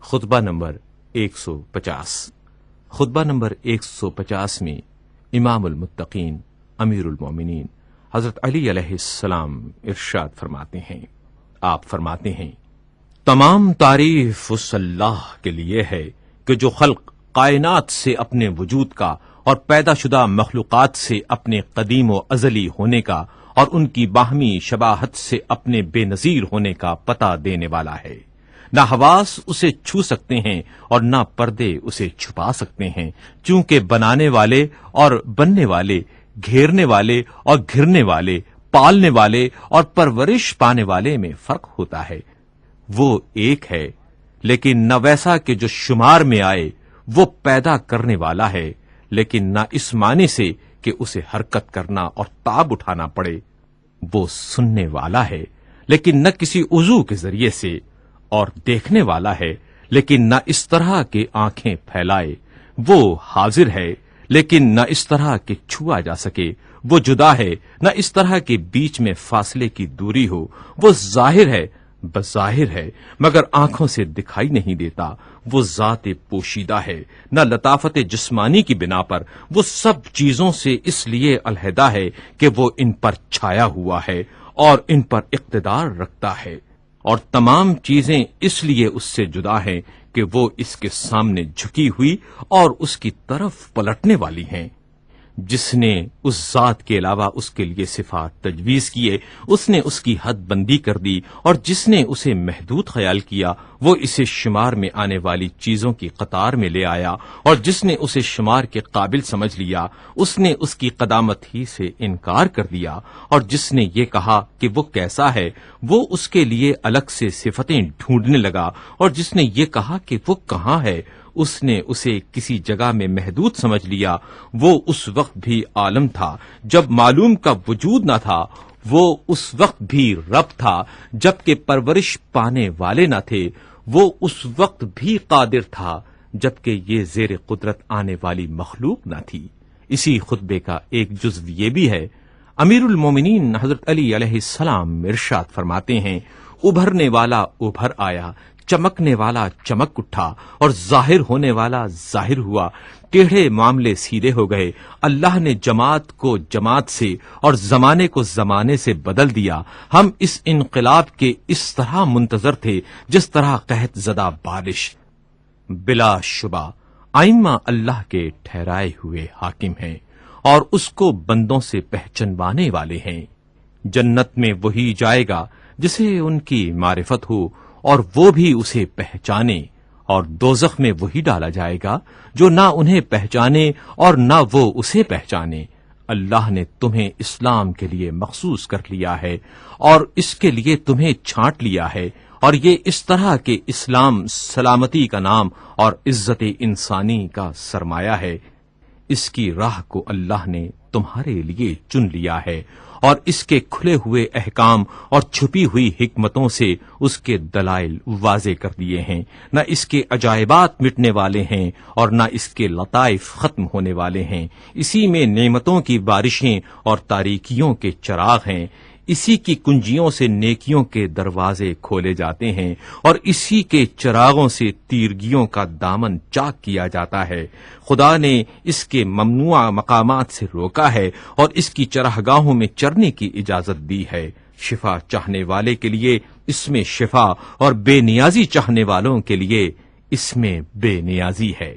خطبہ نمبر 150۔ خطبہ نمبر 150 میں امام المتقین امیر المومنین حضرت علی علیہ السلام ارشاد فرماتے ہیں، آپ فرماتے ہیں، تمام تعریف اس اللہ کے لیے ہے کہ جو خلق کائنات سے اپنے وجود کا اور پیدا شدہ مخلوقات سے اپنے قدیم و ازلی ہونے کا اور ان کی باہمی شباہت سے اپنے بے نظیر ہونے کا پتہ دینے والا ہے۔ نہ حواس اسے چھو سکتے ہیں اور نہ پردے اسے چھپا سکتے ہیں، چونکہ بنانے والے اور بننے والے، گھیرنے والے اور گھرنے والے، پالنے والے اور پرورش پانے والے میں فرق ہوتا ہے۔ وہ ایک ہے، لیکن نہ ویسا کہ جو شمار میں آئے۔ وہ پیدا کرنے والا ہے، لیکن نہ اس معنی سے کہ اسے حرکت کرنا اور تاب اٹھانا پڑے۔ وہ سننے والا ہے، لیکن نہ کسی عضو کے ذریعے سے، اور دیکھنے والا ہے، لیکن نہ اس طرح کہ آنکھیں پھیلائے۔ وہ حاضر ہے، لیکن نہ اس طرح کہ چھوا جا سکے۔ وہ جدا ہے، نہ اس طرح کے بیچ میں فاصلے کی دوری ہو۔ وہ ظاہر ہے، بظاہر ہے، مگر آنکھوں سے دکھائی نہیں دیتا۔ وہ ذات پوشیدہ ہے، نہ لطافت جسمانی کی بنا پر۔ وہ سب چیزوں سے اس لیے علیحدہ ہے کہ وہ ان پر چھایا ہوا ہے اور ان پر اقتدار رکھتا ہے، اور تمام چیزیں اس لیے اس سے جدا ہیں کہ وہ اس کے سامنے جھکی ہوئی اور اس کی طرف پلٹنے والی ہیں۔ جس نے اس ذات کے علاوہ اس کے لیے صفات تجویز کیے، اس نے اس کی حد بندی کر دی، اور جس نے اسے محدود خیال کیا، وہ اسے شمار میں آنے والی چیزوں کی قطار میں لے آیا، اور جس نے اسے شمار کے قابل سمجھ لیا، اس نے اس کی قدامت ہی سے انکار کر دیا، اور جس نے یہ کہا کہ وہ کیسا ہے، وہ اس کے لیے الگ سے صفتیں ڈھونڈنے لگا، اور جس نے یہ کہا کہ وہ کہاں ہے، اس نے اسے کسی جگہ میں محدود سمجھ لیا۔ وہ اس وقت بھی عالم تھا جب معلوم کا وجود نہ تھا۔ وہ اس وقت بھی رب تھا جبکہ پرورش پانے والے نہ تھے۔ وہ اس وقت بھی قادر تھا جبکہ یہ زیر قدرت آنے والی مخلوق نہ تھی۔ اسی خطبے کا ایک جزو یہ بھی ہے، امیر المومنین حضرت علی علیہ السلام ارشاد فرماتے ہیں، ابھرنے والا ابھر آیا، چمکنے والا چمک اٹھا، اور ظاہر ہونے والا ظاہر ہوا۔ ٹیڑھے معاملے سیدھے ہو گئے۔ اللہ نے جماعت کو جماعت سے اور زمانے کو زمانے سے بدل دیا۔ ہم اس انقلاب کے اس طرح منتظر تھے جس طرح قحط زدہ بارش۔ بلا شبہ ائمہ اللہ کے ٹھہرائے ہوئے حاکم ہیں اور اس کو بندوں سے پہچنوانے والے ہیں۔ جنت میں وہی جائے گا جسے ان کی معرفت ہو اور وہ بھی اسے پہچانے، اور دوزخ میں وہی ڈالا جائے گا جو نہ انہیں پہچانے اور نہ وہ اسے پہچانے۔ اللہ نے تمہیں اسلام کے لیے مخصوص کر لیا ہے اور اس کے لیے تمہیں چھانٹ لیا ہے، اور یہ اس طرح کہ اسلام سلامتی کا نام اور عزت انسانی کا سرمایہ ہے۔ اس کی راہ کو اللہ نے تمہارے لیے چن لیا ہے، اور اس کے کھلے ہوئے احکام اور چھپی ہوئی حکمتوں سے اس کے دلائل واضح کر دیے ہیں۔ نہ اس کے عجائبات مٹنے والے ہیں اور نہ اس کے لطائف ختم ہونے والے ہیں۔ اسی میں نعمتوں کی بارشیں اور تاریکیوں کے چراغ ہیں۔ اسی کی کنجیوں سے نیکیوں کے دروازے کھولے جاتے ہیں، اور اسی کے چراغوں سے تیرگیوں کا دامن چاک کیا جاتا ہے۔ خدا نے اس کے ممنوع مقامات سے روکا ہے اور اس کی چراگاہوں میں چرنے کی اجازت دی ہے۔ شفا چاہنے والے کے لیے اس میں شفا، اور بے نیازی چاہنے والوں کے لیے اس میں بے نیازی ہے۔